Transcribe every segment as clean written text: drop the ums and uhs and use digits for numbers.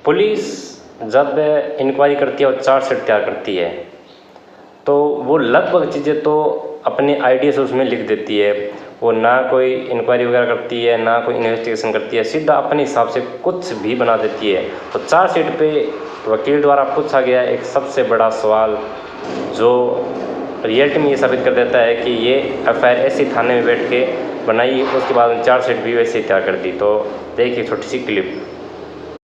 Police जब inquiry करती है और चार्जशीट तैयार करती है तो वो लगभग चीज़ें तो अपने आइडिया से उसमें लिख देती है। वो ना कोई इंक्वायरी वगैरह करती है, ना कोई इन्वेस्टिगेशन करती है, सीधा अपने हिसाब से कुछ भी बना देती है। तो चार्जशीट पे वकील द्वारा पूछा गया एक सबसे बड़ा सवाल जो रियलिटी में ये साबित कर देता है कि ये एफआईआर ऐसी थाने में बैठ के बनाई, उसके बाद चार्जशीट भी वैसे ही तैयार कर दी। तो देखिए छोटी सी क्लिप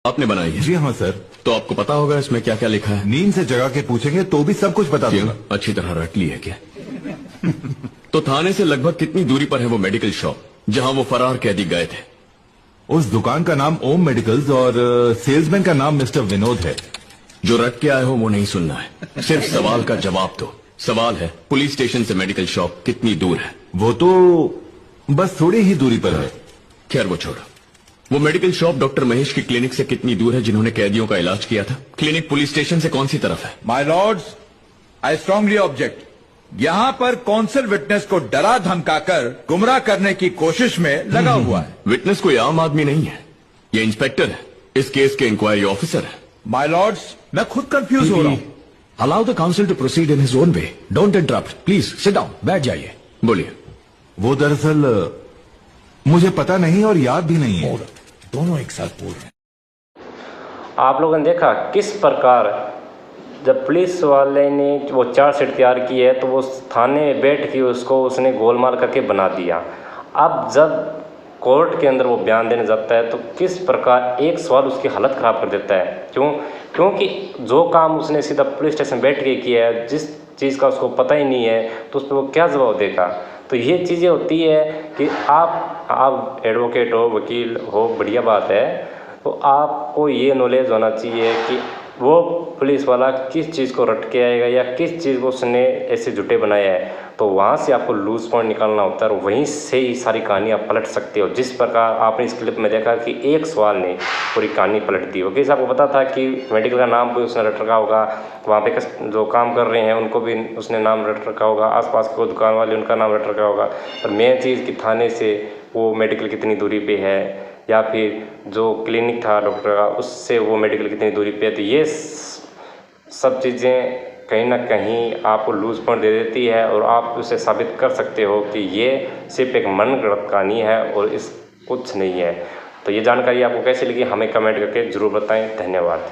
आपने बनाई है? जी हाँ सर। तो आपको पता होगा इसमें क्या क्या लिखा है? नींद से जगा के पूछेंगे तो भी सब कुछ बता दूंगा। अच्छी तरह रट ली है क्या? तो थाने से लगभग कितनी दूरी पर है वो मेडिकल शॉप जहां वो फरार कैदी गए थे? उस दुकान का नाम ओम मेडिकल्स और सेल्समैन का नाम मिस्टर विनोद है। जो रट के आए हो वो नहीं सुनना है, सिर्फ सवाल का जवाब दो। सवाल है पुलिस स्टेशन से मेडिकल शॉप कितनी दूर है? वो तो बस थोड़ी ही दूरी पर है। खैर वो छोड़ो, वो मेडिकल शॉप डॉक्टर महेश की क्लिनिक से कितनी दूर है जिन्होंने कैदियों का इलाज किया था? क्लिनिक पुलिस स्टेशन से कौन सी तरफ है? My Lord's, I strongly object. यहाँ पर कौंसिल विटनेस को डरा धमकाकर गुमराह करने की कोशिश में लगा हुआ है। विटनेस कोई आम आदमी नहीं है, ये इंस्पेक्टर है, इस केस के इंक्वायरी ऑफिसर है। माय लॉर्ड्स, मैं खुद कंफ्यूज हो रहा हूँ। Allow the council to proceed in his own way, don't interrupt, please sit down, बैठ जाइए। बोलिए। वो दरअसल मुझे पता नहीं और याद भी नहीं है। दोनों एक साथ बोल रहे हैं। आप लोगों ने देखा किस प्रकार जब पुलिस वाले ने वो चार्जशीट तैयार की है तो वो थाने में बैठ के उसको उसने गोलमाल करके बना दिया। अब जब कोर्ट के अंदर वो बयान देने जाता है तो किस प्रकार एक सवाल उसकी हालत ख़राब कर देता है। क्योंकि जो काम उसने सीधा पुलिस स्टेशन बैठ के किया है, जिस चीज़ का उसको पता ही नहीं है, तो उस पर वो क्या जवाब देगा। तो ये चीज़ें होती है कि आप एडवोकेट हो, वकील हो, बढ़िया बात है, तो आपको ये नॉलेज होना चाहिए कि वो पुलिस वाला किस चीज़ को रट के आएगा या किस चीज़ को उसने ऐसे झूठे बनाया है। तो वहाँ से आपको लूज पॉइंट निकालना होता है और वहीं से ही सारी कहानी आप पलट सकते हो। जिस प्रकार आपने इस क्लिप में देखा कि एक सवाल ने पूरी कहानी पलट दी। वकील साहब को पता था कि मेडिकल का नाम भी उसने रट रखा होगा, वहाँ पे जो काम कर रहे हैं उनको भी उसने नाम रट रखा होगा, आसपास के दुकान वाले उनका नाम रट रखा होगा। पर मेन चीज़ कि थाने से वो मेडिकल कितनी दूरी पे है या फिर जो क्लिनिक था डॉक्टर का उससे वो मेडिकल कितनी दूरी पे है। तो ये सब चीज़ें कहीं ना कहीं आपको लूज पॉइंट दे देती है और आप उसे साबित कर सकते हो कि ये सिर्फ एक मनगढ़ंत कहानी है और इस कुछ नहीं है। तो ये जानकारी आपको कैसी लगी हमें कमेंट करके ज़रूर बताएं। धन्यवाद।